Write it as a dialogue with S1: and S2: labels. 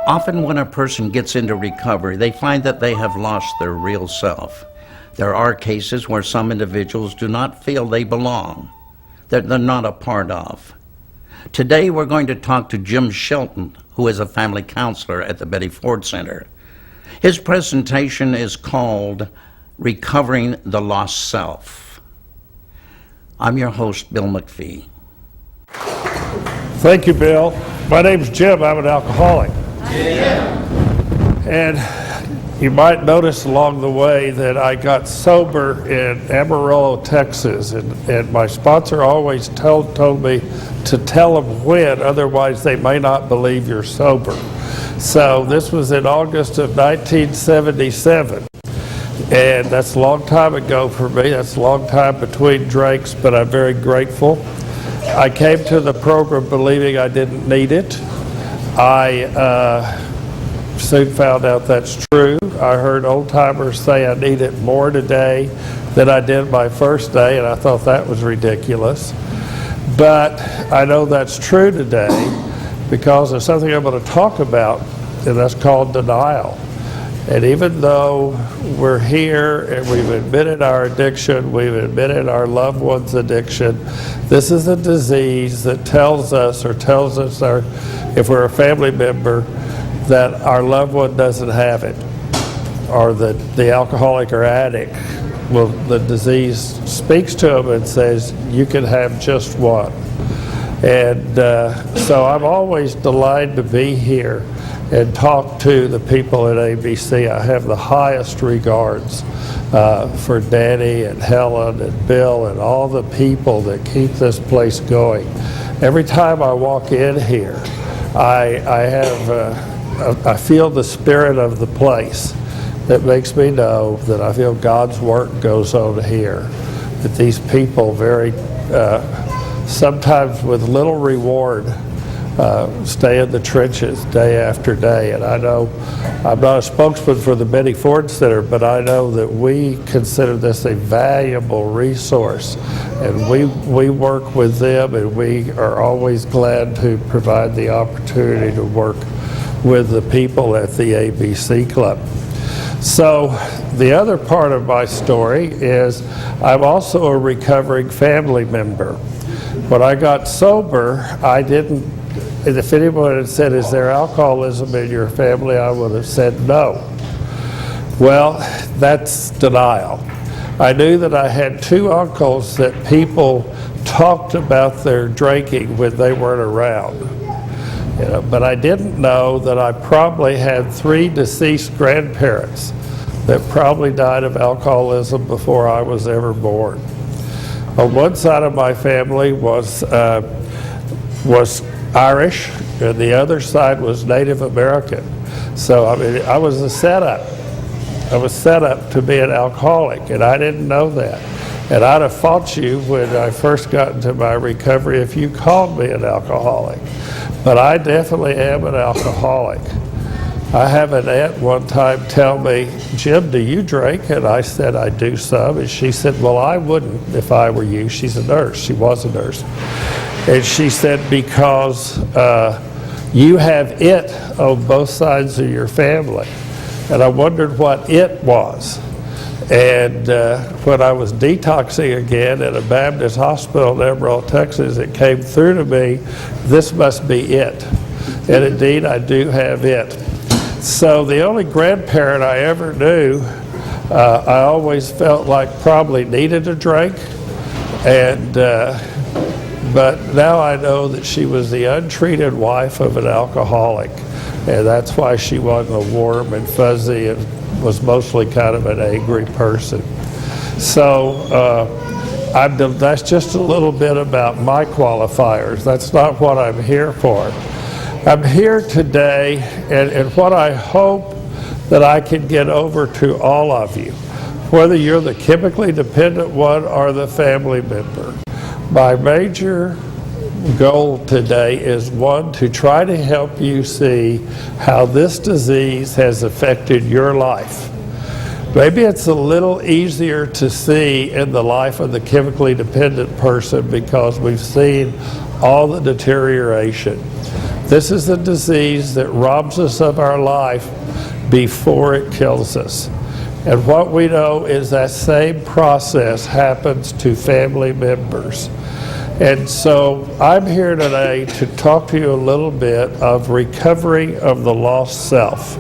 S1: Often when a person gets into recovery, they find that they have lost their real self. There are cases where some individuals do not feel they belong, that they're not a part of. Today we're going to talk to Jim Shelton, who is a family counselor at the Betty Ford Center. His presentation is called Recovering the Lost Self. I'm your host, Bill McPhee.
S2: Thank you, Bill. My name's Jim. I'm an alcoholic. And you might notice along the way that I got sober in Amarillo, Texas, and my sponsor always told me to tell them when, otherwise they may not believe you're sober. So this was in August of 1977, and that's a long time ago for me. That's a long time between drinks, but I'm very grateful. I came to the program believing I didn't need it. I soon found out that's true. I heard old-timers say I need it more today than I did my first day, and I thought that was ridiculous. But I know that's true today because there's something I'm going to talk about, and that's called denial. And even though we're here and we've admitted our addiction, we've admitted our loved one's addiction, this is a disease that tells us if we're a family member, that our loved one doesn't have it, or that the alcoholic or addict, well, the disease speaks to them and says, you can have just one. And so I'm always delighted to be here and talk to the people at ABC. I have the highest regards for Danny and Helen and Bill and all the people that keep this place going. Every time I walk in here, I feel the spirit of the place that makes me know that I feel God's work goes on here. That these people sometimes with little reward, stay in the trenches day after day. And I know I'm not a spokesman for the Betty Ford Center, but I know that we consider this a valuable resource. And we work with them, and we are always glad to provide the opportunity to work with the people at the ABC Club. So the other part of my story is I'm also a recovering family member. When I got sober, if anyone had said, is there alcoholism in your family, I would have said no. Well, that's denial. I knew that I had two uncles that people talked about their drinking when they weren't around. But I didn't know that I probably had three deceased grandparents that probably died of alcoholism before I was ever born. On one side of my family was Irish, and the other side was Native American. So I was a setup. I was set up to be an alcoholic, and I didn't know that. And I'd have fought you when I first got into my recovery if you called me an alcoholic. But I definitely am an alcoholic. I had an aunt one time tell me, Jim, do you drink? And I said, I do some. And she said, well, I wouldn't if I were you. She's a nurse. She was a nurse. And she said, because you have it on both sides of your family. And I wondered what it was. And when I was detoxing again at a Baptist hospital in Amarillo, Texas, it came through to me, this must be it. And indeed, I do have it. So the only grandparent I ever knew, I always felt like probably needed a drink. And but now I know that she was the untreated wife of an alcoholic. And that's why she wasn't warm and fuzzy and was mostly kind of an angry person. So that's just a little bit about my qualifiers. That's not what I'm here for. I'm here today, and what I hope that I can get over to all of you, whether you're the chemically dependent one or the family member. My major goal today is one, to try to help you see how this disease has affected your life. Maybe it's a little easier to see in the life of the chemically dependent person because we've seen all the deterioration. This is a disease that robs us of our life before it kills us. And what we know is that same process happens to family members. And so I'm here today to talk to you a little bit of recovery of the lost self.